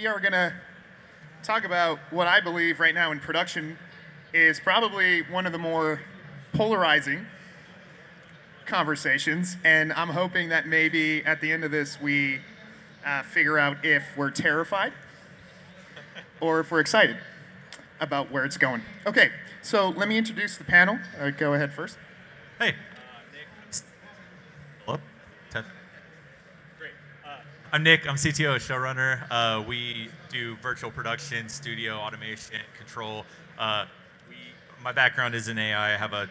we are going to talk about what I believe right now in production is probably one of the more polarizing conversations, and I'm hoping that maybe at the end of this we figure out if we're terrified or if we're excited about where it's going. Okay, so let me introduce the panel. Go ahead first. Hey. Hello? Great. I'm Nick. I'm CTO, showrunner. We do virtual production, studio, automation, control. My background is in AI. I have a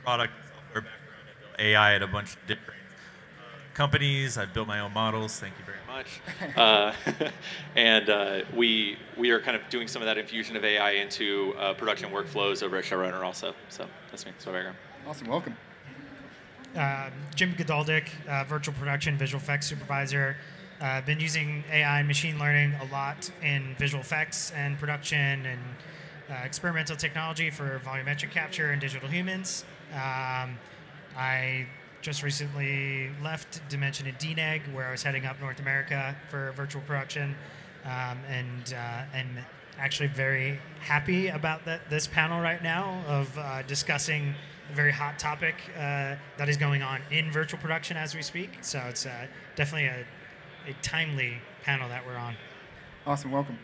product software background. I built AI at a bunch of different companies. I've built my own models. Thank you very much. And we are kind of doing some of that infusion of AI into production workflows over at Showrunner also. So that's me. That's my background. Awesome. Welcome. Jim Godaldic, virtual production, visual effects supervisor. I've been using AI and machine learning a lot in visual effects and production and experimental technology for volumetric capture and digital humans. I just recently left Dimension at DNEG, where I was heading up North America for virtual production, and actually very happy about this panel right now of discussing a very hot topic that is going on in virtual production as we speak. So it's definitely a timely panel that we're on. Awesome. Welcome.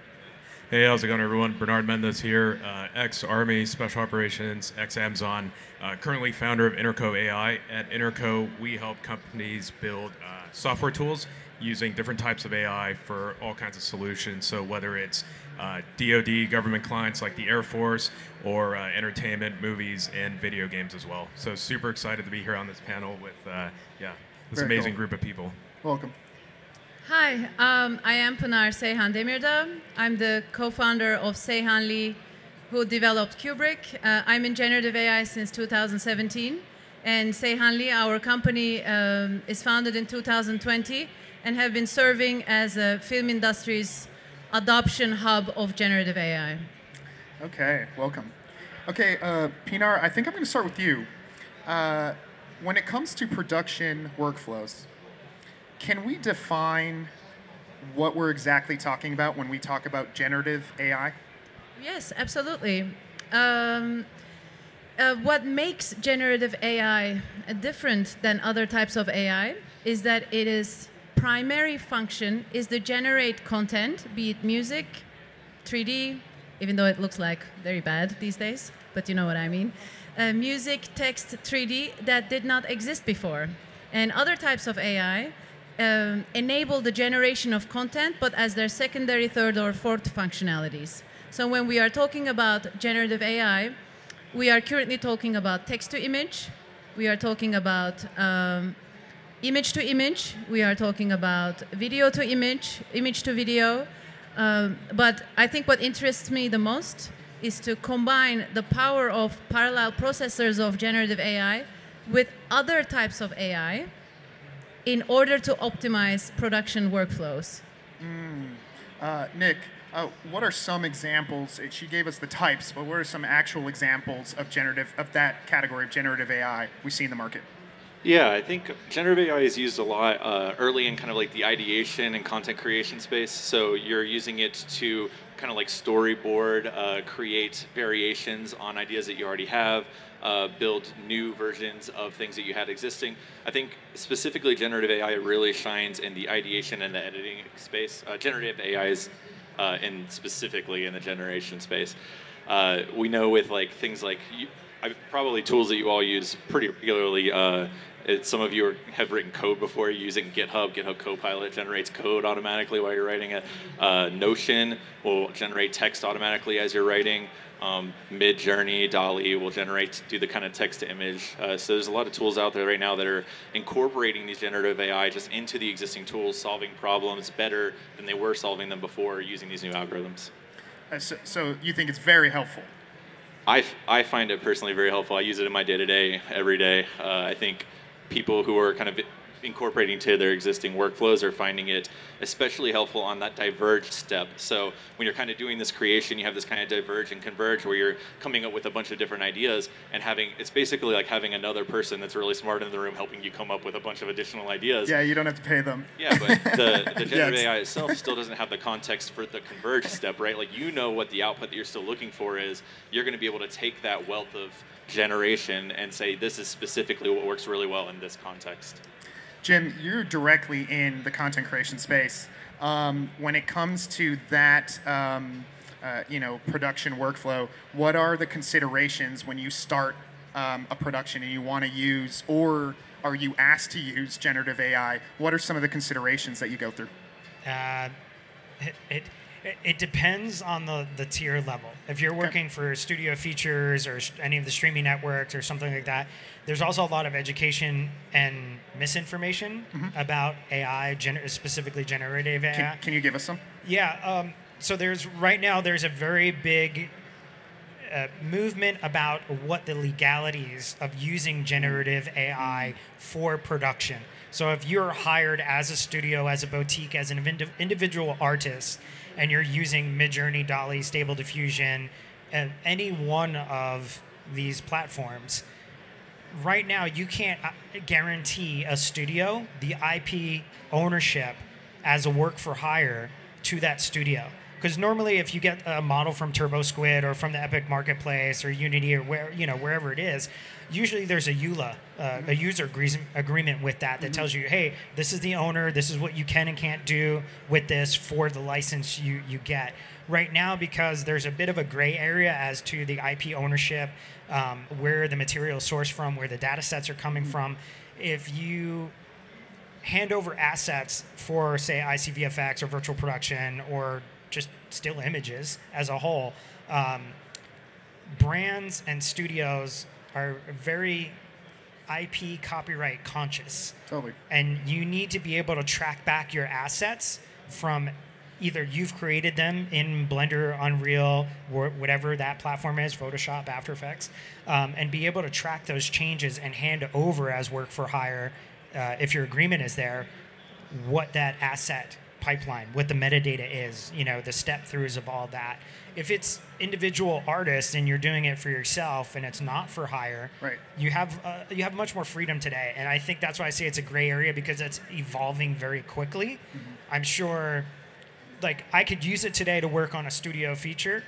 Hey, how's it going, everyone? Bernard Mendez here, ex-Army, Special Operations, ex-Amazon, currently founder of Interco AI. At Interco, we help companies build software tools using different types of AI for all kinds of solutions. So whether it's DoD government clients like the Air Force, or entertainment, movies, and video games as well. So super excited to be here on this panel with this Very amazing cool. group of people. Welcome. Hi, I am Pınar Seyhan Demirda. I'm the co-founder of Seyhan Lee, who developed Kubrick. I'm in generative AI since 2017. And Seyhan Lee, our company, is founded in 2020 and have been serving as a film industry's adoption hub of generative AI. Okay, welcome. Okay, Pinar, I think I'm going to start with you. When it comes to production workflows, can we define what we're exactly talking about when we talk about generative AI? Yes, absolutely. What makes generative AI different than other types of AI is that its primary function is to generate content, be it music, 3D, even though it looks like very bad these days, but you know what I mean. Music, text, 3D that did not exist before. And other types of AI enable the generation of content, but as their secondary, third, or fourth functionalities. So when we are talking about generative AI, we are currently talking about text to image, we are talking about image to image, we are talking about video to image, image to video. But I think what interests me the most is to combine the power of parallel processors of generative AI with other types of AI in order to optimize production workflows. Nick, what are some examples? She gave us the types, but what are some actual examples of that category of generative AI we see in the market? Yeah, I think generative AI is used a lot early in kind of like the ideation and content creation space. So you're using it to kind of like storyboard, create variations on ideas that you already have, build new versions of things that you had existing. I think specifically generative AI really shines in the ideation and the editing space. Generative AI is specifically in the generation space. We know with like things like probably tools that you all use pretty regularly. Some of you have written code before using GitHub. GitHub Copilot generates code automatically while you're writing it. Notion will generate text automatically as you're writing. Midjourney, DALL-E will do the kind of text to image. So there's a lot of tools out there right now that are incorporating these generative AI just into the existing tools, solving problems better than they were solving them before using these new algorithms. So you think it's very helpful? I find it personally very helpful. I use it in my day-to-day, every day. I think people who are kind of incorporating to their existing workflows or finding it especially helpful on that diverge step. So when you're kind of doing this creation, you have this kind of diverge and converge where you're coming up with a bunch of different ideas and it's basically like having another person that's really smart in the room helping you come up with a bunch of additional ideas. Yeah, you don't have to pay them. Yeah, but the generative AI itself still doesn't have the context for the converge step, right? Like, you know what the output that you're still looking for is. You're going to be able to take that wealth of generation and say, this is specifically what works really well in this context. Jim, you're directly in the content creation space. When it comes to that, production workflow, what are the considerations when you start a production and you want to use, or are you asked to use generative AI? What are some of the considerations that you go through? It depends on the tier level. If you're working for studio features or any of the streaming networks or something like that, there's also a lot of education and misinformation about AI, specifically generative AI. Can you give us some? Yeah. So right now there's a very big movement about what the legalities of using generative AI for production. So if you're hired as a studio, as a boutique, as an individual artist, and you're using Midjourney, DALL-E, Stable Diffusion, and any one of these platforms, right now you can't guarantee a studio the IP ownership as a work for hire to that studio. Because normally, if you get a model from TurboSquid or from the Epic Marketplace or Unity or wherever it is, usually there's a EULA, a user agreement with that tells you, hey, this is the owner, this is what you can and can't do with this for the license you get. Right now, because there's a bit of a gray area as to the IP ownership, where the material is sourced from, where the data sets are coming from, if you hand over assets for, say, ICVFX or virtual production or just still images as a whole, brands and studios are very IP copyright conscious. Totally. And you need to be able to track back your assets from either you've created them in Blender, Unreal, or whatever that platform is, Photoshop, After Effects, and be able to track those changes and hand over as work for hire, if your agreement is there, what that asset pipeline, what the metadata is, the step-throughs of all that. If it's individual artists and you're doing it for yourself and it's not for hire, right, you have much more freedom today. And I think that's why I say it's a gray area, because it's evolving very quickly. I'm sure, I could use it today to work on a studio feature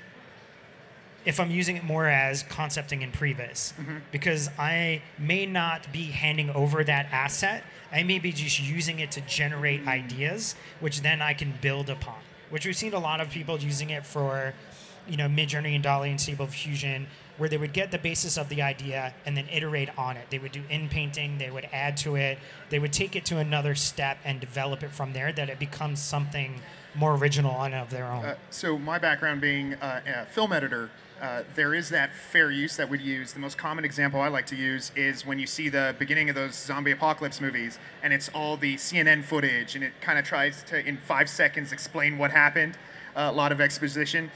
if I'm using it more as concepting in previs, because I may not be handing over that asset. I may be just using it to generate ideas, which then I can build upon, which we've seen a lot of people using it for, Midjourney and DALL-E and Stable Diffusion, where they would get the basis of the idea and then iterate on it. They would do in-painting, they would add to it, they would take it to another step and develop it from there, that it becomes something more original and of their own. So my background being a film editor, there is that fair use that we'd use. The most common example I like to use is when you see the beginning of those zombie apocalypse movies, and it's all the CNN footage, and it kind of tries to, in 5 seconds, explain what happened. A lot of exposition.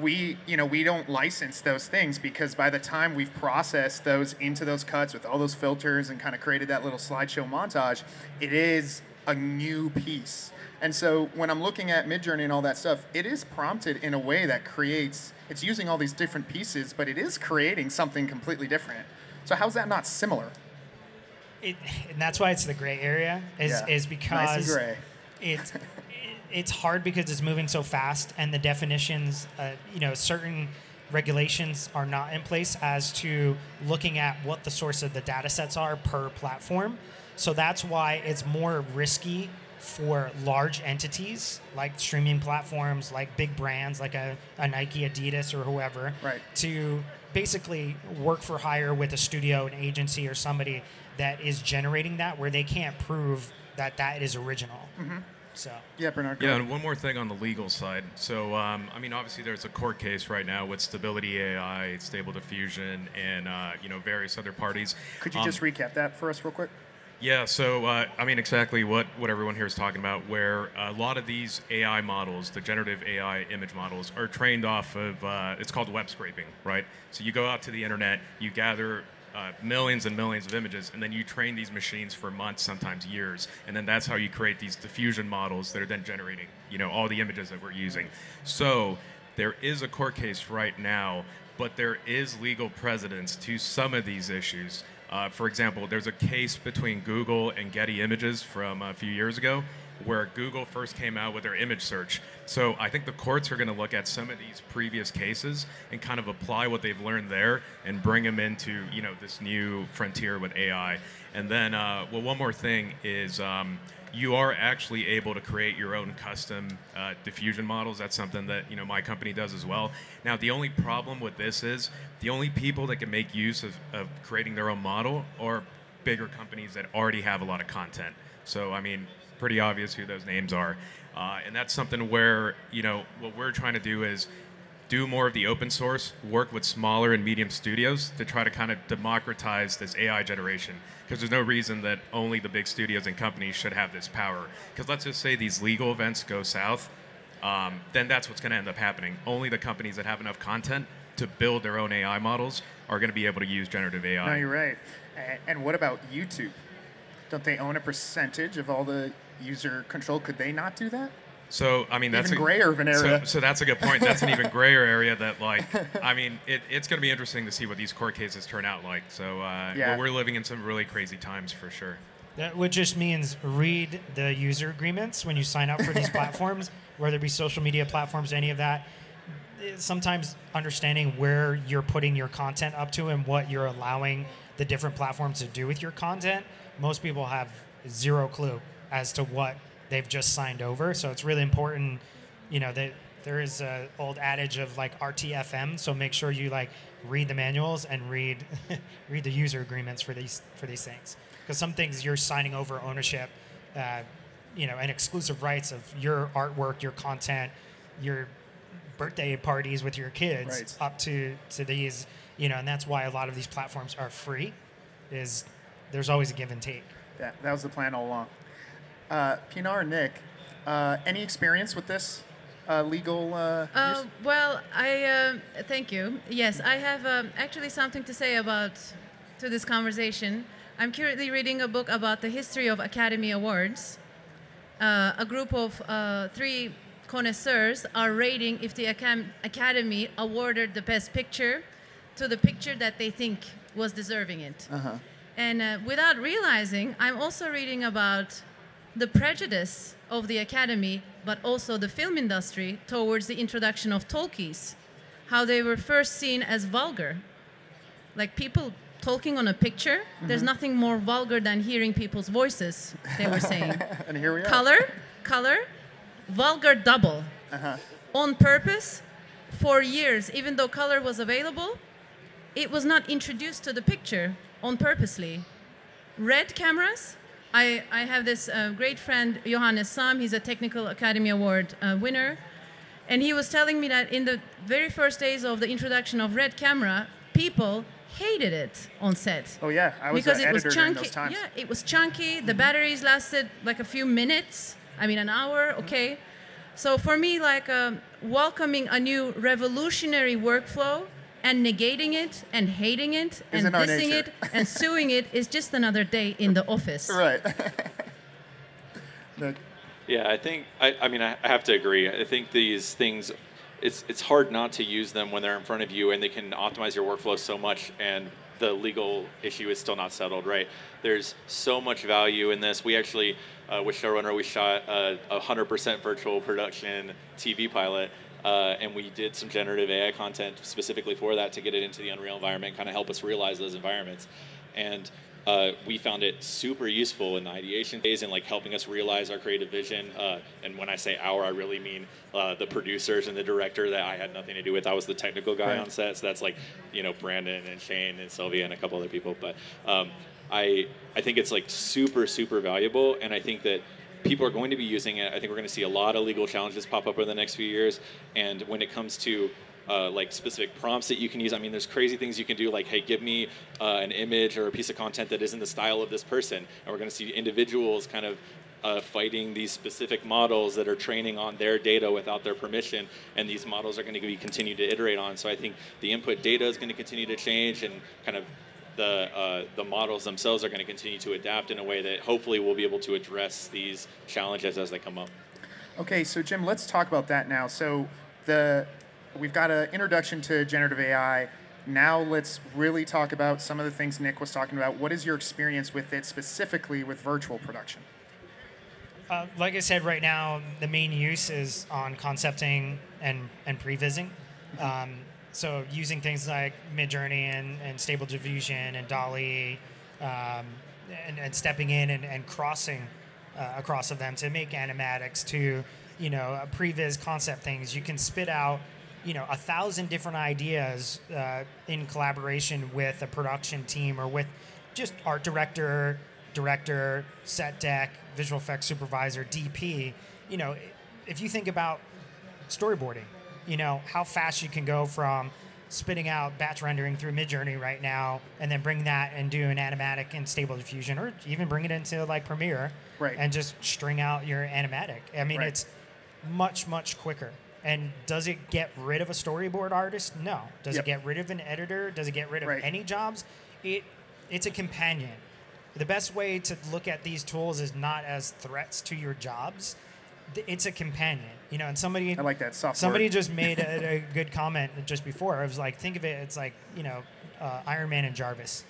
We don't license those things, because by the time we've processed those into those cuts with all those filters and kind of created that little slideshow montage, it is a new piece. And so when I'm looking at Midjourney and all that stuff, it is prompted in a way that it's using all these different pieces, but it is creating something completely different. So how's that not similar? And that's why it's the gray area, is because nice and gray. It's hard because it's moving so fast, and the definitions, certain regulations are not in place as to looking at what the source of the data sets are per platform. So that's why it's more risky for large entities like streaming platforms, like big brands like a Nike, Adidas, or whoever, right, to basically work for hire with a studio, an agency, or somebody that is generating that, where they can't prove that is original. So yeah, Bernard. Yeah, and one more thing on the legal side. So obviously there's a court case right now with Stability AI, Stable Diffusion, and various other parties. Could you just recap that for us real quick? Yeah, so exactly what everyone here is talking about, where a lot of these AI models, the generative AI image models, are trained off of, it's called web scraping, right? So you go out to the internet, you gather millions and millions of images, and then you train these machines for months, sometimes years, and then that's how you create these diffusion models that are then generating, all the images that we're using. So there is a court case right now, but there is legal precedence to some of these issues. For example, there's a case between Google and Getty Images from a few years ago, where Google first came out with their image search. So I think the courts are going to look at some of these previous cases and kind of apply what they've learned there and bring them into this new frontier with AI. And then, well, one more thing is you are actually able to create your own custom diffusion models. That's something that my company does as well. Now, the only problem with this is the only people that can make use of creating their own model are bigger companies that already have a lot of content. So I mean, pretty obvious who those names are. And that's something where, what we're trying to do is do more of the open source, work with smaller and medium studios to try to kind of democratize this AI generation. Because there's no reason that only the big studios and companies should have this power. Because let's just say these legal events go south, then that's what's going to end up happening. Only the companies that have enough content to build their own AI models are going to be able to use generative AI. No, you're right. And what about YouTube? Don't they own a percentage of all the user control? Could they not do that? So, I mean, that's even grayer of an area. So that's a good point. That's an even grayer area that, like, I mean, it's going to be interesting to see what these court cases turn out like. So yeah. We're living in some really crazy times for sure. Which just means read the user agreements when you sign up for these platforms, whether it be social media platforms, any of that. Sometimes understanding where you're putting your content up to and what you're allowing the different platforms to do with your content, most people have zero clue as to what they've just signed over. So it's really important, that there is an old adage of like RTFM. So make sure you like read the manuals and read read the user agreements for these things. Because some things you're signing over ownership, and exclusive rights of your artwork, your content, your birthday parties with your kids, right, up to these, and that's why a lot of these platforms are free. Is there's always a give and take. That was the plan all along. Pinar, Nick, any experience with this legal use? Well, I thank you. Yes, I have actually something to say to this conversation. I'm currently reading a book about the history of Academy Awards. A group of 3 connoisseurs are rating if the Academy awarded the Best Picture to the picture that they think was deserving it. Uh-huh. And without realizing, I'm also reading about the prejudice of the Academy, but also the film industry towards the introduction of talkies, how they were first seen as vulgar. Like people talking on a picture, there's nothing more vulgar than hearing people's voices, they were saying. And here we are. Color, vulgar double. Uh-huh. On purpose, for years, even though color was available, it was not introduced to the picture on purposely. Red cameras, I have this great friend, Johannes Sam, he's a Technical Academy Award winner, and he was telling me that in the very first days of the introduction of red camera, people hated it on set. Oh yeah, I was because an it was editor chunky. during those times. Yeah, it was chunky. The batteries lasted like a few minutes. I mean, an hour, okay. So for me, like welcoming a new revolutionary workflow and negating it and hating it and Isn't our dissing nature. it and suing it is just another day in the office. Right. Nick. Yeah, I think, I mean, I have to agree. I think these things, it's hard not to use them when they're in front of you and they can optimize your workflow so much and the legal issue is still not settled, right? There's so much value in this. We actually, with Showrunner, we shot a 100% virtual production TV pilot, and we did some generative AI content specifically for that to get it into the Unreal environment, kind of help us realize those environments. And we found it super useful in the ideation phase and like helping us realize our creative vision. And when I say our, I really mean the producers and the director that I had nothing to do with. I was the technical guy on set, so that's like, Brandon and Shane and Sylvia and a couple other people. But I think it's like super, super valuable, and I think that people are going to be using it. I think we're going to see a lot of legal challenges pop up over the next few years. And when it comes to like specific prompts that you can use. I mean, there's crazy things you can do, like, hey, give me an image or a piece of content that is in the style of this person. And we're going to see individuals kind of fighting these specific models that are training on their data without their permission. And these models are going to be continued to iterate on. So I think the input data is going to continue to change and kind of the models themselves are going to continue to adapt in a way that hopefully will be able to address these challenges as they come up. Okay, so Jim, let's talk about that now. So we've got an introduction to generative AI. Now let's really talk about some of the things Nick was talking about. What is your experience with it, specifically with virtual production? Like I said, right now, the main use is on concepting and prevising. So using things like Midjourney and Stable Diffusion and DALL-E, and stepping in and crossing across of them to make animatics to, previs concept things. You can spit out, 1,000 different ideas in collaboration with a production team or with just art director, set deck, visual effects supervisor, DP. If you think about storyboarding, how fast you can go from spitting out batch rendering through Midjourney right now and then bring that and do an animatic in Stable Diffusion, or even bring it into like Premiere, right, and just string out your animatic. I mean, right, it's much, much quicker. And does it get rid of a storyboard artist? No. Does Yep. it get rid of an editor? Does it get rid of Right. any jobs? It's a companion. The best way to look at these tools is not as threats to your jobs. It's a companion, and somebody, I like that soft somebody word. just made a good comment just before. I was like, think of it, it's like, Iron Man and Jarvis.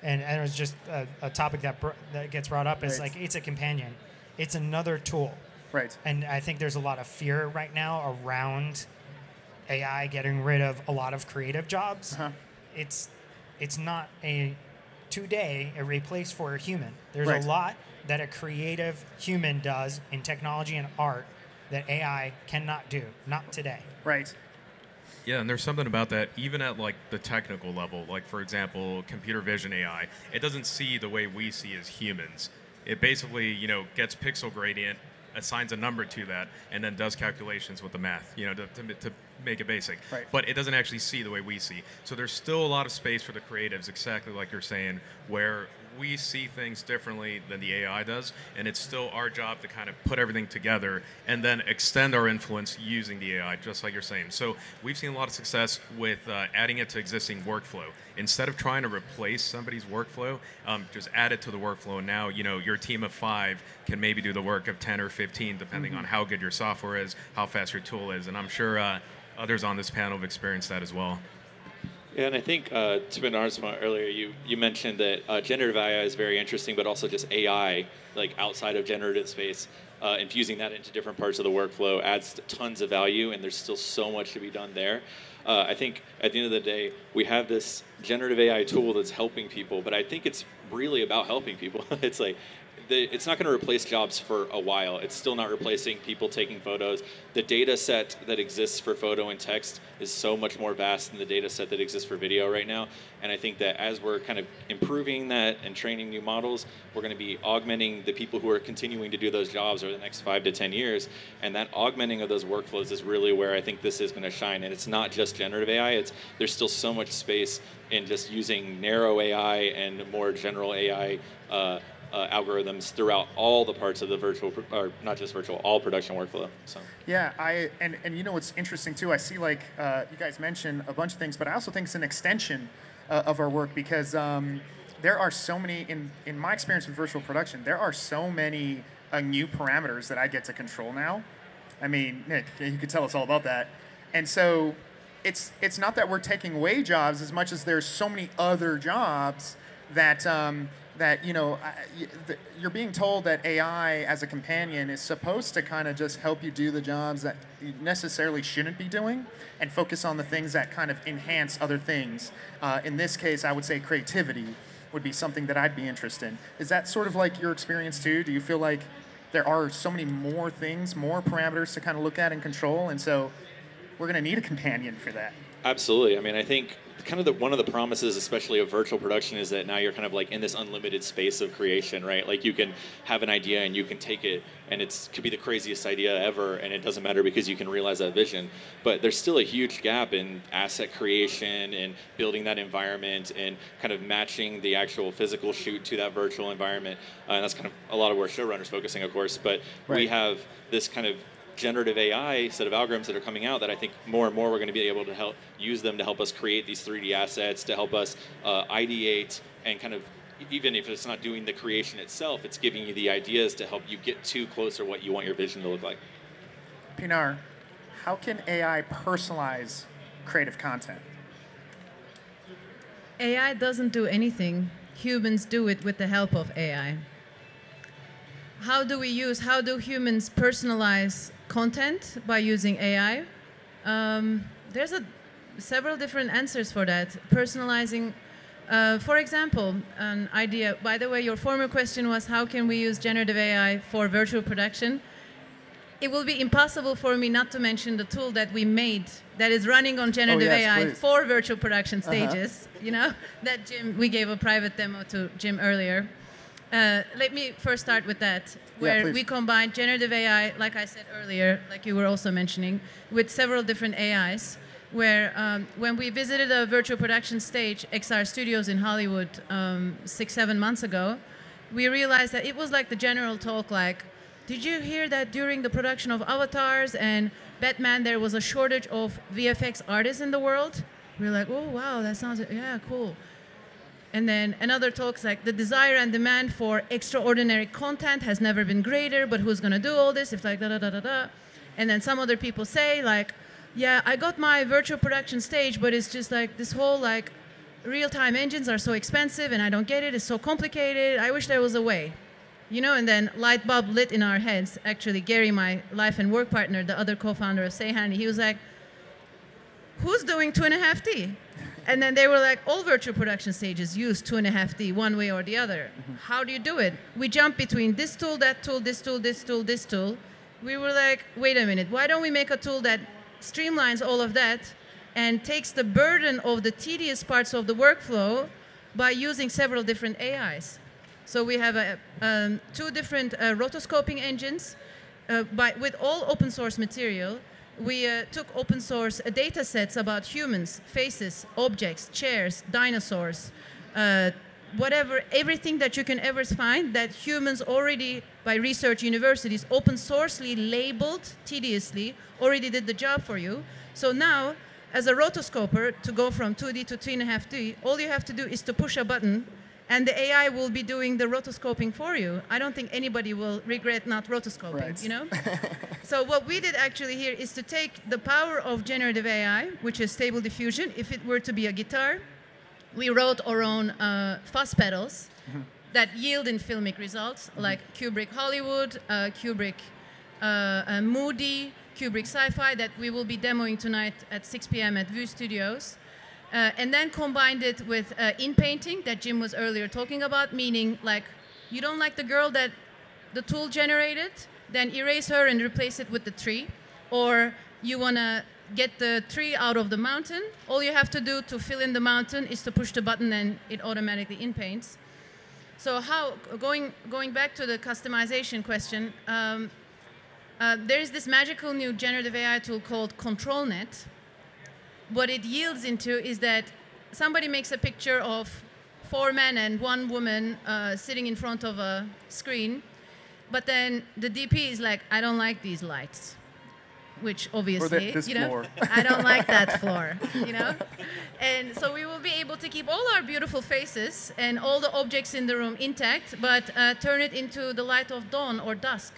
And it was just a topic that gets brought up is Right. like, it's a companion. It's another tool. Right. And I think there's a lot of fear right now around AI getting rid of a lot of creative jobs. Uh-huh. It's not today a replace for a human. There's Right. a lot that a creative human does in technology and art that AI cannot do. Not today. Right. Yeah, and there's something about that, even at like the technical level. Like, for example, computer vision AI, it doesn't see the way we see as humans. It basically, gets pixel gradient, assigns a number to that, and then does calculations with the math, to make it basic. Right. But it doesn't actually see the way we see. So there's still a lot of space for the creatives, exactly like you're saying, where we see things differently than the AI does, and it's still our job to kind of put everything together and then extend our influence using the AI, just like you're saying. So we've seen a lot of success with adding it to existing workflow. Instead of trying to replace somebody's workflow, just add it to the workflow. And now, your team of 5 can maybe do the work of 10 or 15, depending on how good your software is, how fast your tool is. And I'm sure others on this panel have experienced that as well. Yeah, and I think to Bernard's point earlier, you mentioned that generative AI is very interesting, but also just AI, like outside of generative space, infusing that into different parts of the workflow adds tons of value, and there's still so much to be done there. I think at the end of the day, we have this generative AI tool that's helping people, but I think it's really about helping people. It's like, it's not going to replace jobs for a while. It's still not replacing people taking photos. The data set that exists for photo and text is so much more vast than the data set that exists for video right now. And I think that as we're kind of improving that and training new models, we're going to be augmenting the people who are continuing to do those jobs over the next 5 to 10 years. And that augmenting of those workflows is really where I think this is going to shine. And it's not just generative AI. There's still so much space in just using narrow AI and more general AI algorithms throughout all the parts of the virtual, or not just virtual, all production workflow. So. Yeah, and what's interesting too, I see like you guys mentioned a bunch of things, but I also think it's an extension of our work because there are so many, in my experience with virtual production, there are so many new parameters that I get to control now. I mean, Nick, you could tell us all about that. And so it's not that we're taking away jobs as much as there's so many other jobs that you're being told that AI as a companion is supposed to kind of just help you do the jobs that you necessarily shouldn't be doing and focus on the things that kind of enhance other things. In this case, I would say creativity would be something that I'd be interested in. Is that sort of like your experience too? Do you feel like there are so many more things, more parameters to kind of look at and control, and so we're going to need a companion for that? Absolutely. I mean, I think kind of one of the promises, especially of virtual production, is that now you're kind of like in this unlimited space of creation, right? Like you can have an idea and you can take it, and it could be the craziest idea ever, and it doesn't matter because you can realize that vision. But there's still a huge gap in asset creation and building that environment and kind of matching the actual physical shoot to that virtual environment. And that's kind of a lot of where showrunners focusing, of course. But Right. we have this kind of generative AI set of algorithms that are coming out that I think more and more we're going to be able to use them to help us create these 3D assets, to help us ideate and kind of, even if it's not doing the creation itself, it's giving you the ideas to help you get to closer what you want your vision to look like. Pinar, how can AI personalize creative content? AI doesn't do anything. Humans do it with the help of AI. How do humans personalize content by using AI? There's several different answers for that. Personalizing, for example, an idea, by the way, your former question was how can we use generative AI for virtual production? It will be impossible for me not to mention the tool that we made that is running on generative AI please. for virtual production stages, that we gave a private demo to Jim earlier. Let me first start with that, where we combine generative AI, like I said earlier, like you were also mentioning, with several different AIs, where when we visited a virtual production stage, XR Studios in Hollywood 6-7 months ago, we realized that it was like the general talk, like, did you hear that during the production of Avatars and Batman, there was a shortage of VFX artists in the world? We're like, oh, wow, that sounds, yeah, cool. And then another talk's like, the desire and demand for extraordinary content has never been greater, but who's going to do all this? If like, da-da-da-da-da. And then some other people say, like, yeah, I got my virtual production stage, but it's just like this whole, like, real-time engines are so expensive, and I don't get it. It's so complicated. I wish there was a way. And then light bulb lit in our heads. Actually, Gary, my life and work partner, the other co-founder of Say Handy, he was like, who's doing 2.5D? And then they were like, all virtual production stages use 2.5D one way or the other. How do you do it? We jump between this tool, that tool, this tool, this tool, this tool. We were like, wait a minute, why don't we make a tool that streamlines all of that and takes the burden of the tedious parts of the workflow by using several different AIs? So we have 2 different rotoscoping engines with all open source material. We took open source data sets about humans, faces, objects, chairs, dinosaurs, whatever, everything that you can ever find that humans already, by research universities, open sourcely labeled tediously, already did the job for you. So now, as a rotoscoper, to go from 2D to 3.5D, all you have to do is to push a button and the AI will be doing the rotoscoping for you. I don't think anybody will regret not rotoscoping, So what we did actually here is to take the power of generative AI, which is stable diffusion. If it were to be a guitar, we wrote our own fuzz pedals that yield in filmic results, like Kubrick Hollywood, Kubrick Moody, Kubrick Sci-Fi, that we will be demoing tonight at 6 p.m. at Vue Studios. And then combined it with in-painting that Jim was earlier talking about, meaning like you don't like the girl that the tool generated, then erase her and replace it with the tree. Or you want to get the tree out of the mountain. All you have to do to fill in the mountain is to push the button and it automatically in-paints. So going back to the customization question, there is this magical new generative AI tool called ControlNet. What it yields into is that somebody makes a picture of 4 men and 1 woman sitting in front of a screen, but then the DP is like, I don't like these lights, which obviously, floor. I don't like that floor, And so we will be able to keep all our beautiful faces and all the objects in the room intact, but turn it into the light of dawn or dusk.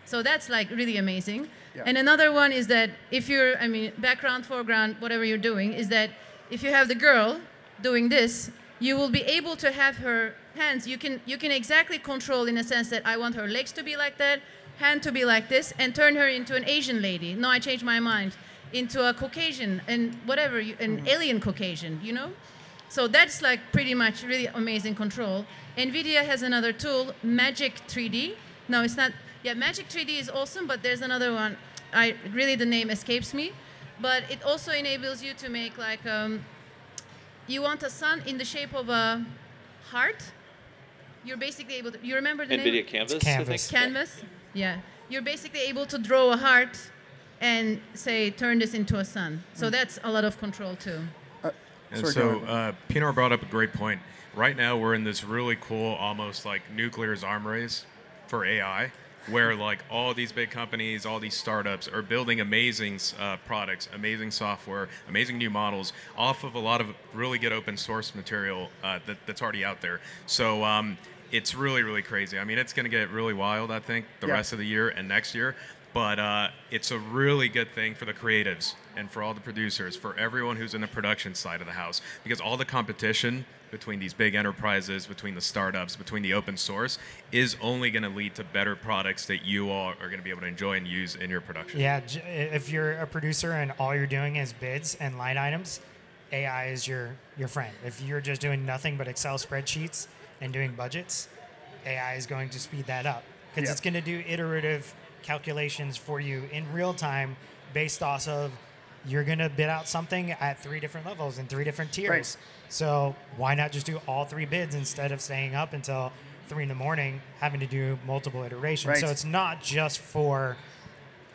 So that's like really amazing. Yeah. And another one is that if you're, background, foreground, whatever you're doing, is that if you have the girl doing this, you will be able to have her hands. You can exactly control in a sense that I want her legs to be like that, hand to be like this, and turn her into an Asian lady. No, I changed my mind. Into a Caucasian and whatever, an alien Caucasian, So that's like pretty much really amazing control. NVIDIA has another tool, Magic 3D. No, it's not. Yeah, Magic 3D is awesome, but there's another one. The name escapes me. But it also enables you to make like, you want a sun in the shape of a heart. You're basically able to, you remember the NVIDIA name? Canvas? Canvas. Canvas, yeah. You're basically able to draw a heart and say, turn this into a sun. So that's a lot of control too. And so Pinar brought up a great point. Right now, we're in this really cool, almost like nuclear arms race for AI. where like all these big companies, all these startups are building amazing products, amazing software, amazing new models off of a lot of really good open source material that's already out there. So it's really, really crazy. I mean, it's going to get really wild, I think, the rest of the year and next year. But it's a really good thing for the creatives and for all the producers, for everyone who's in the production side of the house, because all the competition between these big enterprises, between the startups, between the open source, is only going to lead to better products that you all are going to be able to enjoy and use in your production. Yeah, if you're a producer and all you're doing is bids and line items, AI is your friend. If you're just doing nothing but Excel spreadsheets and doing budgets, AI is going to speed that up, because it's going to do iterative calculations for you in real time based off of you're going to bid out something at 3 different levels and 3 different tiers. Right. So why not just do all 3 bids instead of staying up until 3 in the morning having to do multiple iterations? Right. So it's not just for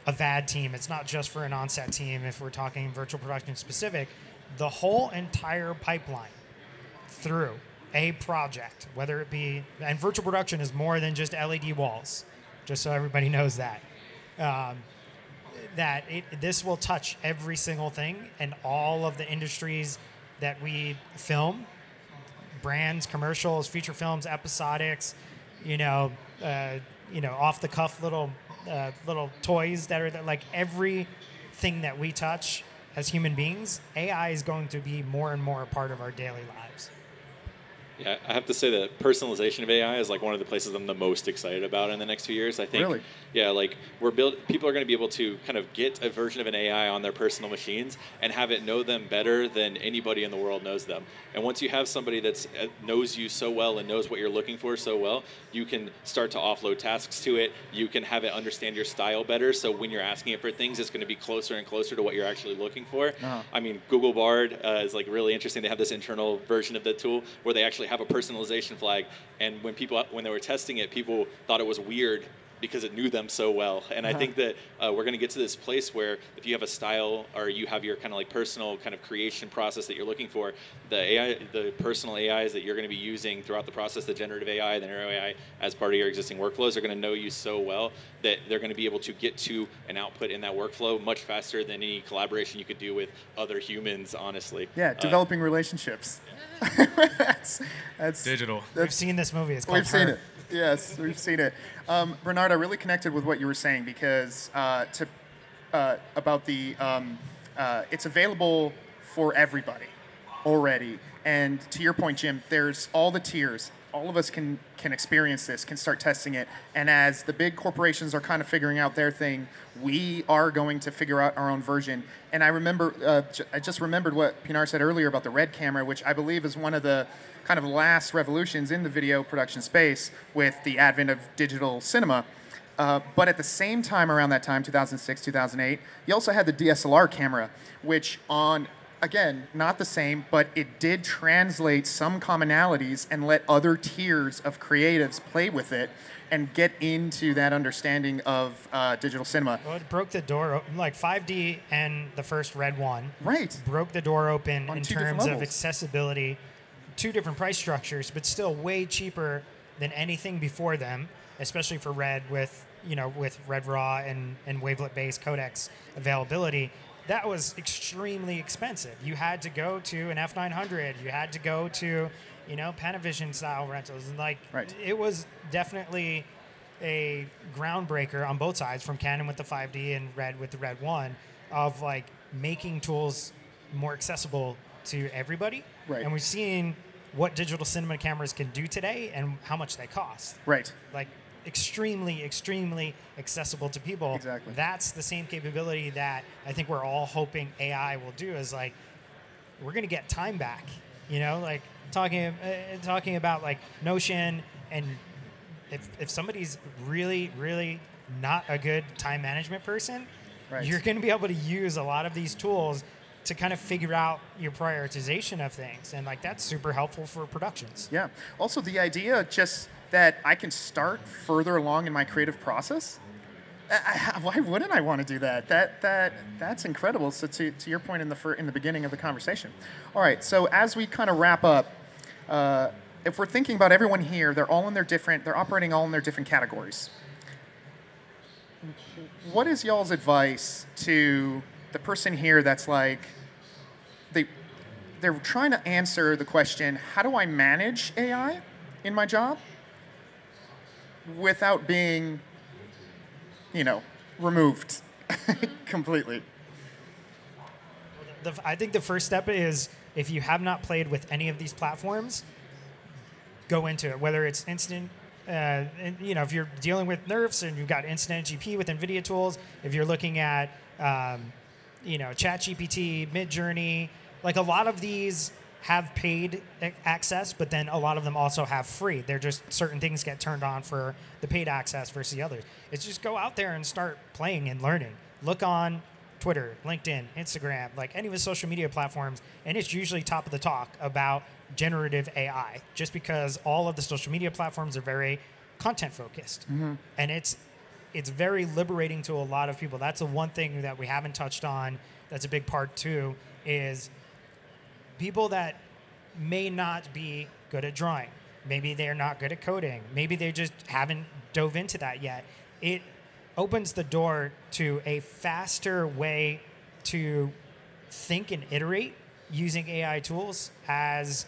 a VAD team. It's not just for an on-set team. If we're talking virtual production specific, the whole entire pipeline through a project, whether it be, and virtual production is more than just LED walls, just so everybody knows that. This will touch every single thing and all of the industries that we film, brands, commercials, feature films, episodics, off the cuff little toys that are like everything that we touch as human beings. AI is going to be more and more a part of our daily lives. Yeah, I have to say that personalization of AI is like one of the places I'm the most excited about in the next few years. I think, Really? yeah, like people are going to be able to kind of get a version of an AI on their personal machines and have it know them better than anybody in the world knows them. And once you have somebody that knows you so well and knows what you're looking for so well, you can start to offload tasks to it. You can have it understand your style better. So when you're asking it for things, it's going to be closer and closer to what you're actually looking for. Uh-huh. I mean, Google Bard is like really interesting. They have this internal version of the tool where they actually have a personalization flag, and when they were testing it, people thought it was weird because it knew them so well. And I think that we're going to get to this place where if you have a style or you have your kind of like personal kind of creation process that you're looking for, the personal AIs that you're going to be using throughout the process, the generative AI, the narrow AI, as part of your existing workflows, are going to know you so well that they're going to be able to get to an output in that workflow much faster than any collaboration you could do with other humans, honestly. Yeah, developing relationships. That's Digital. We've seen this movie. It's called We've seen Her. it. Yes, we've seen it. Bernard, I really connected with what you were saying because about the it's available for everybody already. And to your point, Jim, there's all the tiers. All of us can experience this, can start testing it. And as the big corporations are kind of figuring out their thing, we are going to figure out our own version. And I remember, I just remembered what Pinar said earlier about the Red camera, which I believe is one of the kind of last revolutions in the video production space with the advent of digital cinema. But at the same time, around that time, 2006, 2008, you also had the DSLR camera, which again, not the same, but it did translate some commonalities and let other tiers of creatives play with it and get into that understanding of digital cinema. Well, it broke the door, like 5D and the first Red one. Right. Broke the door open On in two different terms of levels. accessibility. 2 different price structures, but still way cheaper than anything before them, especially for Red with Red Raw and wavelet-based codecs availability. That was extremely expensive. You had to go to an F900. You had to go to, Panavision style rentals. And Right. It was definitely a groundbreaker on both sides, from Canon with the 5D and Red with the Red 1, of like making tools more accessible to everybody. Right. And we've seen what digital cinema cameras can do today and how much they cost. Right. Like extremely, extremely accessible to people. Exactly. That's the same capability that I think we're all hoping AI will do, is like, we're going to get time back, like talking about like Notion. And if somebody's really, really not a good time management person, Right. you're going to be able to use a lot of these tools to kind of figure out your prioritization of things. And like, that's super helpful for productions. Yeah. Also, the idea just that I can start further along in my creative process. Why wouldn't I want to do that? That's incredible. So to your point in the beginning of the conversation. All right. So as we kind of wrap up, if we're thinking about everyone here, they're operating all in their different categories. what is y'all's advice to the person here that's like, they're trying to answer the question, how do I manage AI in my job without being, removed completely? I think the first step is, if you have not played with any of these platforms, go into it. Whether it's instant, if you're dealing with nerfs and you've got instant GP with NVIDIA tools, if you're looking at, ChatGPT, Midjourney, like a lot of these have paid access, but then a lot of them also have free. They're just certain things get turned on for the paid access versus the others. It's just go out there and start playing and learning. Look on Twitter, LinkedIn, Instagram, like any of the social media platforms, and it's usually top of the talk about generative AI, just because all of the social media platforms are very content focused. Mm-hmm. And it's very liberating to a lot of people. That's the one thing that we haven't touched on that's a big part too, is people that may not be good at drawing. Maybe they're not good at coding. Maybe they just haven't dove into that yet. It opens the door to a faster way to think and iterate using AI tools as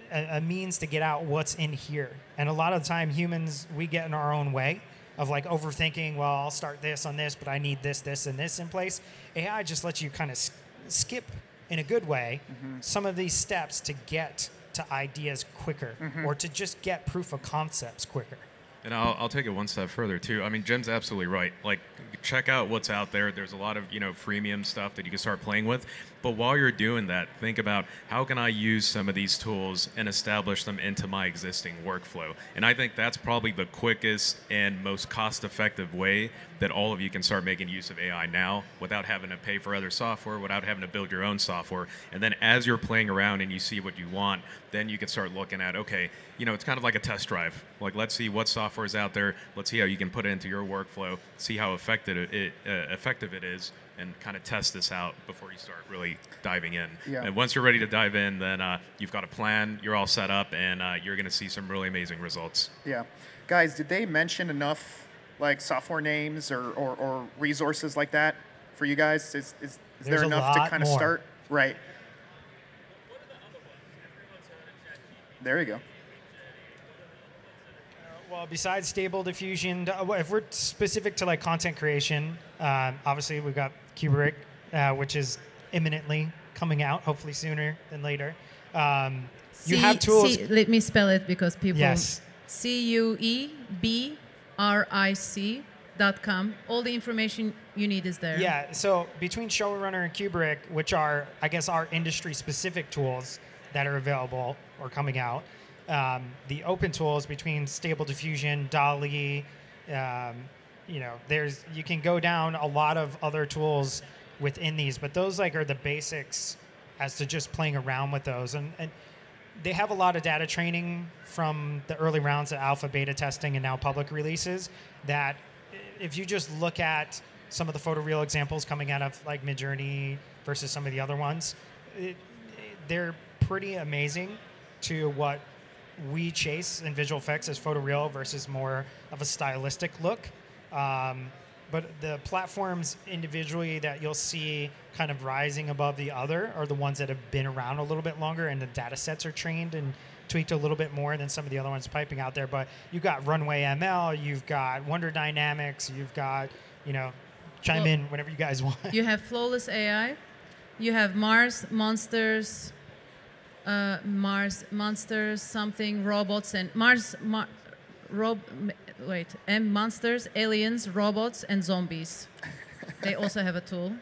a means to get out what's in here. And a lot of the time, humans, we get in our own way of like overthinking, well, I'll start this on this, but I need this, this, and this in place. AI just lets you kind of skip, in a good way, some of these steps to get to ideas quicker, or to just get proof of concepts quicker. And I'll take it one step further too. I mean, Jim's absolutely right. Like, check out what's out there. There's a lot of freemium stuff that you can start playing with. But while you're doing that, think about, how can I use some of these tools and establish them into my existing workflow? And I think that's probably the quickest and most cost-effective way that all of you can start making use of AI now, without having to pay for other software, without having to build your own software. And then as you're playing around and you see what you want, then you can start looking at, okay, it's kind of like a test drive. Like, let's see what software is out there. Let's see how you can put it into your workflow, see how effective it is, and kind of test this out before you start really diving in. Yeah. And once you're ready to dive in, then you've got a plan, you're all set up, and you're going to see some really amazing results. Yeah. Guys, did they mention enough like software names or resources like that for you guys? Is there enough to kind of start? Right. There you go. Well, besides Stable Diffusion, if we're specific to like content creation, obviously we've got Kubrick, which is imminently coming out, hopefully sooner than later. You have tools. Let me spell it because people. Yes. CUEBRIC.com. All the information you need is there. Yeah. So between Showrunner and Kubrick, which are, I guess, our industry-specific tools that are available or coming out. The open tools between Stable Diffusion, DALL-E, you can go down a lot of other tools within these, but those are the basics as to just playing around with those. And they have a lot of data training from the early rounds of alpha, beta testing, and now public releases, that if you just look at some of the photoreal examples coming out of like Midjourney versus some of the other ones, they're pretty amazing to what we chase in visual effects as photoreal versus more of a stylistic look. But the platforms individually that you'll see kind of rising above the other are the ones that have been around a little bit longer, and the data sets are trained and tweaked a little bit more than some of the other ones piping out there. But you've got Runway ML, you've got Wonder Dynamics, you've got, chime in whenever you guys want. You have Flawless AI, you have Mars Monsters, something robots and monsters, aliens, robots, and zombies. They also have a tool.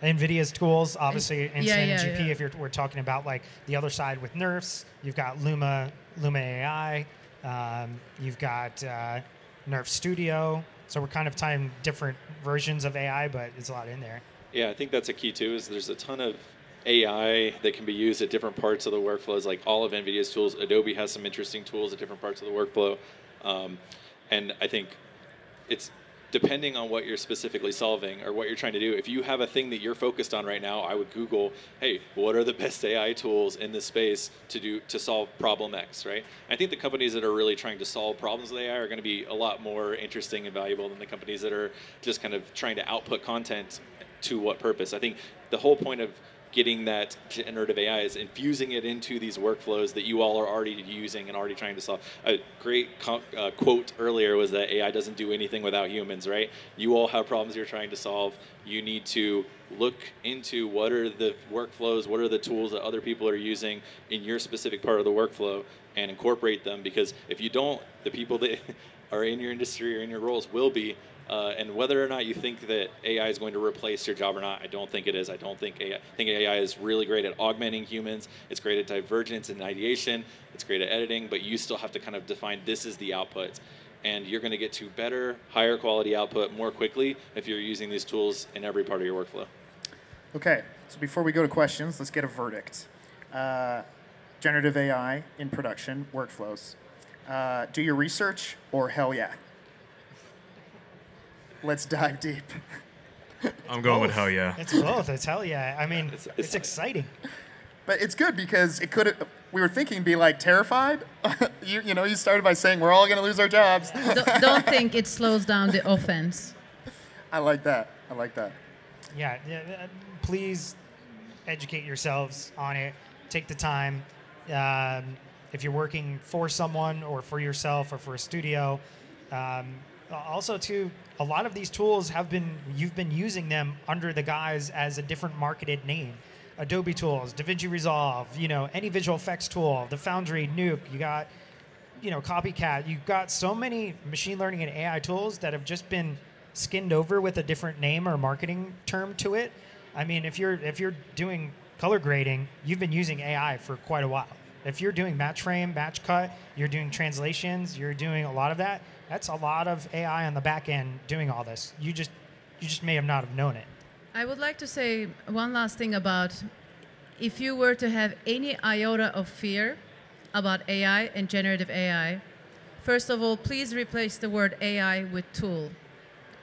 NVIDIA's tools, obviously, Instant yeah, GP. yeah. If we're talking about like the other side with nerfs, you've got Luma AI, you've got Nerf Studio. So we're kind of tying different versions of AI, but it's a lot in there. Yeah, I think that's a key too. Is there's a ton of AI that can be used at different parts of the workflows, like all of NVIDIA's tools. Adobe has some interesting tools at different parts of the workflow. And I think it's depending on what you're specifically solving or what you're trying to do, if you have a thing that you're focused on right now, I would Google, hey, what are the best AI tools in this space to solve problem X, right? I think the companies that are really trying to solve problems with AI are going to be a lot more interesting and valuable than the companies that are just kind of trying to output content to what purpose. I think the whole point of getting that generative AI is infusing it into these workflows that you all are already using and already trying to solve. A great quote earlier was that AI doesn't do anything without humans, right? You all have problems you're trying to solve. You need to look into what are the workflows, what are the tools that other people are using in your specific part of the workflow and incorporate them, because if you don't, the people that are in your industry or in your roles will be. And whether or not you think that AI is going to replace your job or not, I don't think it is. I think AI is really great at augmenting humans. It's great at divergence and ideation. It's great at editing, but you still have to kind of define this is the output. And you're going to get to better, higher quality output more quickly if you're using these tools in every part of your workflow. Okay, so before we go to questions, let's get a verdict. Generative AI in production workflows. Do your research or hell yeah? Let's dive deep. I'm going with hell yeah. It's both. It's hell yeah. I mean, it's exciting. But it's good because it could. We were thinking, be like terrified. You started by saying we're all going to lose our jobs. Don't think it slows down the offense. I like that. Yeah. Please educate yourselves on it. Take the time. If you're working for someone or for yourself or for a studio. Also, too, a lot of these tools you've been using them under the guise as a different marketed name. Adobe tools, DaVinci Resolve, any visual effects tool, the Foundry, Nuke, you got, Copycat. You've got so many machine learning and AI tools that have just been skinned over with a different name or marketing term to it. I mean, if you're doing color grading, you've been using AI for quite a while. If you're doing match frame, match cut, you're doing translations, you're doing a lot of that. That's a lot of AI on the back end doing all this. You just may have not have known it. I would like to say one last thing about if you were to have any iota of fear about AI and generative AI, first of all, please replace the word AI with tool.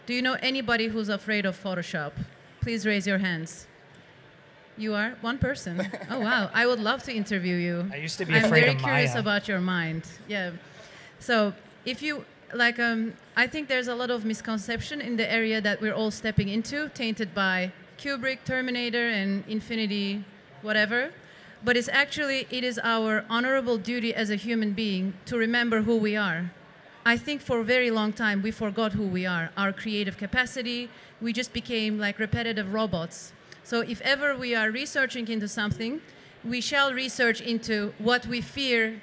Do you know anybody who's afraid of Photoshop? Please raise your hands. You are? One person. Oh, wow. I would love to interview you. I used to be afraid of Maya. I'm very curious about your mind. Yeah. So if you, I think there's a lot of misconception in the area that we're all stepping into, tainted by Kubrick, Terminator, and Infinity, whatever. But it is our honorable duty as a human being to remember who we are. I think for a very long time, we forgot who we are, our creative capacity. We just became like repetitive robots. So if ever we are researching into something, we shall research into what we fear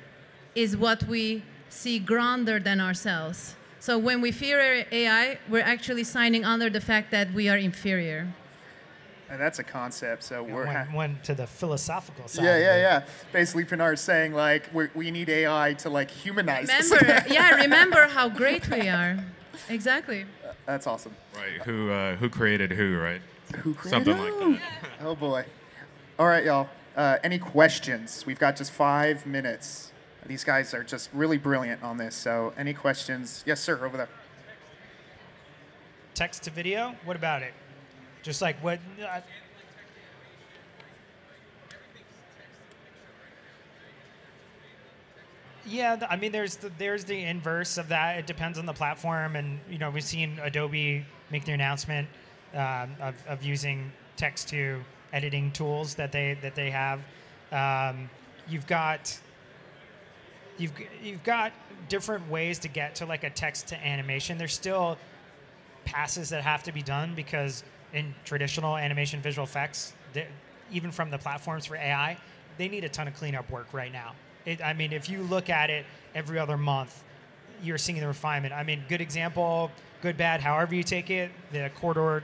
is what we see grander than ourselves. So when we fear AI, we're actually signing under the fact that we are inferior. And that's a concept. So went to the philosophical side. Yeah. Basically, Pinar is saying we need AI to humanize us. Remember how great we are. Exactly. That's awesome. Right. Who created who? Right. Who created something who? like that. Oh boy. All right, y'all. Any questions? We've got just 5 minutes. These guys are just really brilliant on this. So, any questions? Yes, sir. Over there. Text to video. What about it? Just like what? Yeah, I mean, there's the inverse of that. It depends on the platform, and we've seen Adobe make the announcement of using text to editing tools that they have. You've got different ways to get to a text to animation. There's still passes that have to be done because in traditional animation visual effects, even from the platforms for AI, they need a ton of cleanup work right now. If you look at it every other month, you're seeing the refinement. Good example, good, bad, however you take it, the Corridor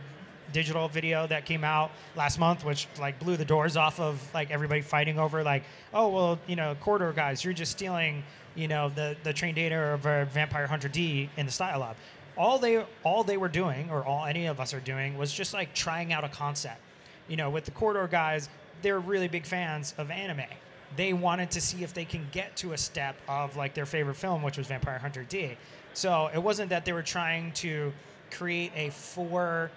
digital video that came out last month, which blew the doors off of everybody fighting over Corridor guys, you're just stealing the trained data of a Vampire Hunter D in the Style Lab. All they were doing, or all any of us are doing, was just trying out a concept. With the Corridor guys, they're really big fans of anime. They wanted to see if they can get to a step of their favorite film, which was Vampire Hunter D. So it wasn't that they were trying to create a for-profit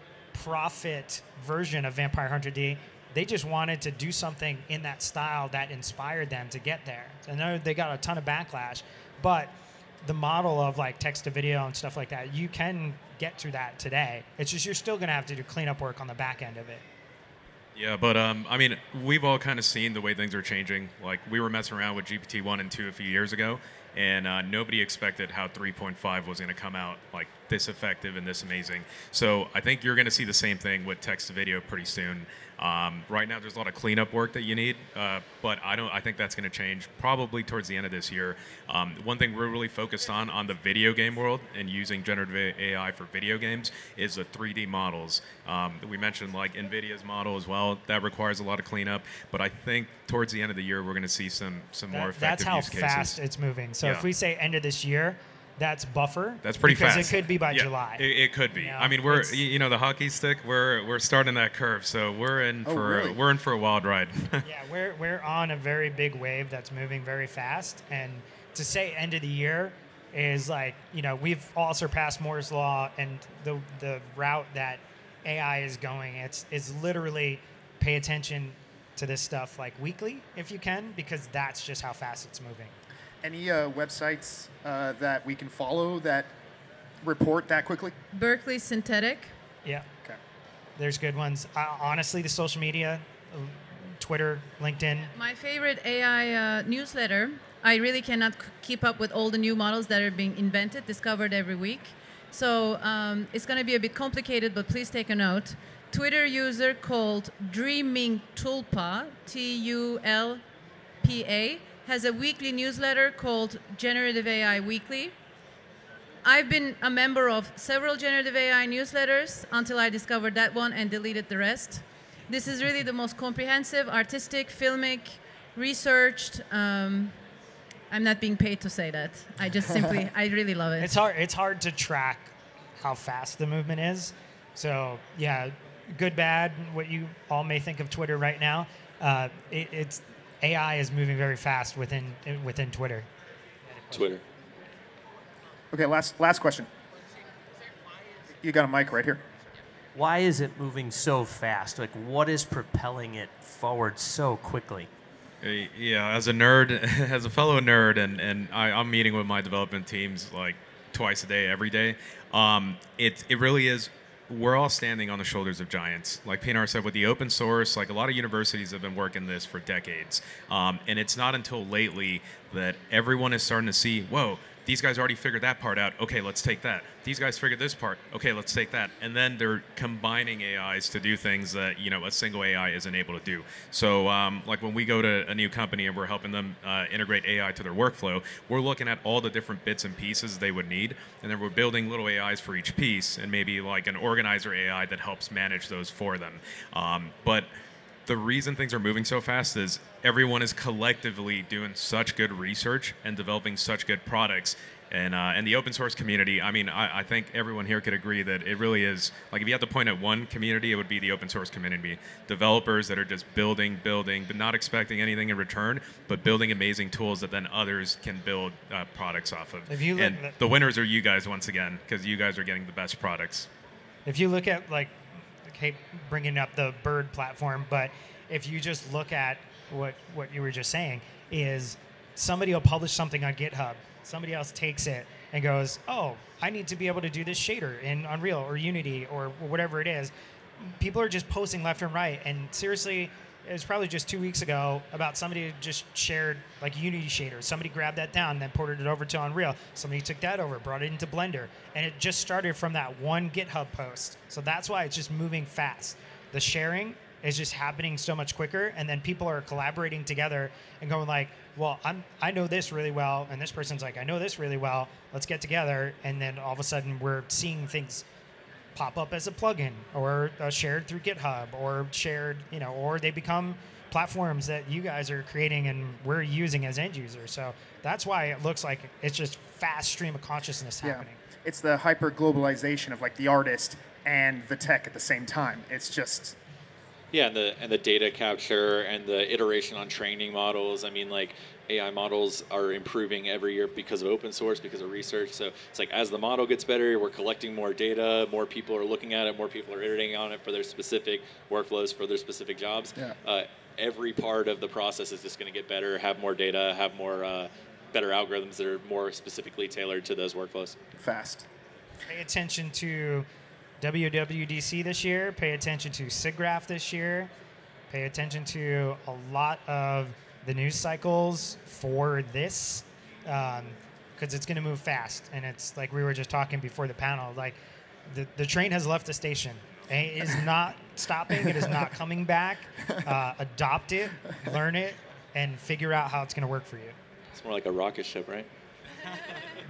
version of Vampire Hunter D. They just wanted to do something in that style that inspired them to get there. I know they got a ton of backlash, but the model of like text to video and stuff like that, you can get through that today. It's just you're still going to have to do cleanup work on the back end of it. Yeah, but I mean, we've all kind of seen the way things are changing. Like, we were messing around with GPT-1 and 2 a few years ago, and nobody expected how 3.5 was going to come out like this effective and this amazing. So I think you're going to see the same thing with text to video pretty soon. Right now, there's a lot of cleanup work that you need, but I think that's going to change probably towards the end of this year. One thing we're really focused on the video game world and using generative AI for video games is the 3D models. We mentioned like NVIDIA's model as well. That requires a lot of cleanup, but I think towards the end of the year, we're going to see some more effective use cases. That's how fast it's moving. So Yeah. if we say end of this year, that's buffer. That's pretty because fast. It could be by Yeah, July. It could be. You know, I mean, the hockey stick. We're starting that curve, so we're in for a wild ride. Yeah, we're on a very big wave that's moving very fast, and to say end of the year is like, we've all surpassed Moore's law, and the route that AI is going, it's literally pay attention to this stuff like weekly if you can, because that's just how fast it's moving. Any websites that we can follow that report that quickly? Berkeley Synthetic. Yeah. Okay. There's good ones. Honestly, the social media, Twitter, LinkedIn. My favorite AI newsletter. I really cannot keep up with all the new models that are being invented, discovered every week. So it's going to be a bit complicated, but please take a note. Twitter user called Dreaming Tulpa, Tulpa, has a weekly newsletter called Generative AI Weekly. I've been a member of several generative AI newsletters until I discovered that one and deleted the rest. This is really the most comprehensive, artistic, filmic, researched. I'm not being paid to say that. I just simply, I really love it. It's hard to track how fast the movement is. So yeah, good, bad, what you all may think of Twitter right now. It's AI is moving very fast within Twitter. Twitter. Okay, last question. You got a mic right here. Why is it moving so fast? Like, what is propelling it forward so quickly? Yeah, as a nerd, as a fellow nerd, and I'm meeting with my development teams like twice a day, every day. It really is. We're all standing on the shoulders of giants. Like Pinar said, with the open source, like a lot of universities have been working this for decades. And it's not until lately that everyone is starting to see, whoa, these guys already figured that part out. Okay, let's take that. These guys figured this part. Okay, let's take that. And then they're combining AIs to do things that, a single AI isn't able to do. So like when we go to a new company and we're helping them integrate AI to their workflow, we're looking at all the different bits and pieces they would need. And then we're building little AIs for each piece, and maybe like an organizer AI that helps manage those for them. But the reason things are moving so fast is everyone is collectively doing such good research and developing such good products. And the open source community, I mean, I think everyone here could agree that it really is, like if you had to point at one community, it would be the open source community. Developers that are just building, but not expecting anything in return, but building amazing tools that then others can build products off of. And the winners are you guys once again, because you guys are getting the best products. If you look at like, bringing up the Bird platform, but if you just look at what you were just saying, is somebody will publish something on GitHub, somebody else takes it and goes, oh, I need to be able to do this shader in Unreal or Unity or whatever it is. People are just posting left and right, and seriously, it was probably just 2 weeks ago about somebody who just shared like Unity shader. Somebody grabbed that down, then ported it over to Unreal. Somebody took that over, brought it into Blender, and it just started from that one GitHub post. So that's why it's just moving fast. The sharing is just happening so much quicker, and then people are collaborating together and going like, well, I know this really well, and this person's like, I know this really well. Let's get together, and then all of a sudden we're seeing things pop up as a plugin or shared through GitHub or shared, or they become platforms that you guys are creating and we're using as end users. So that's why it looks like it's just fast stream of consciousness happening. It's the hyper globalization of like the artist and the tech at the same time. It's just Yeah, and the data capture and the iteration on training models. I mean, like AI models are improving every year because of open source, because of research. So it's like as the model gets better, we're collecting more data, more people are looking at it, more people are iterating on it for their specific workflows, for their specific jobs. Yeah. Every part of the process is just going to get better, have more data, have more better algorithms that are more specifically tailored to those workflows. Fast. Pay attention to WWDC this year. Pay attention to SIGGRAPH this year. Pay attention to a lot of the news cycles for this, because it's going to move fast. And it's like we were just talking before the panel, like the train has left the station. It is not stopping. It is not coming back. Adopt it, learn it, and figure out how it's going to work for you. It's more like a rocket ship, right?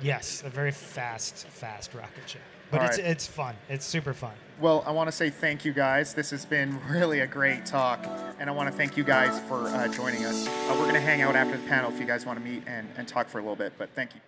Yes, a very fast rocket ship. But it's fun. It's super fun. Well, I want to say thank you guys. This has been really a great talk, and I want to thank you guys for joining us. We're going to hang out after the panel if you guys want to meet and talk for a little bit, but thank you.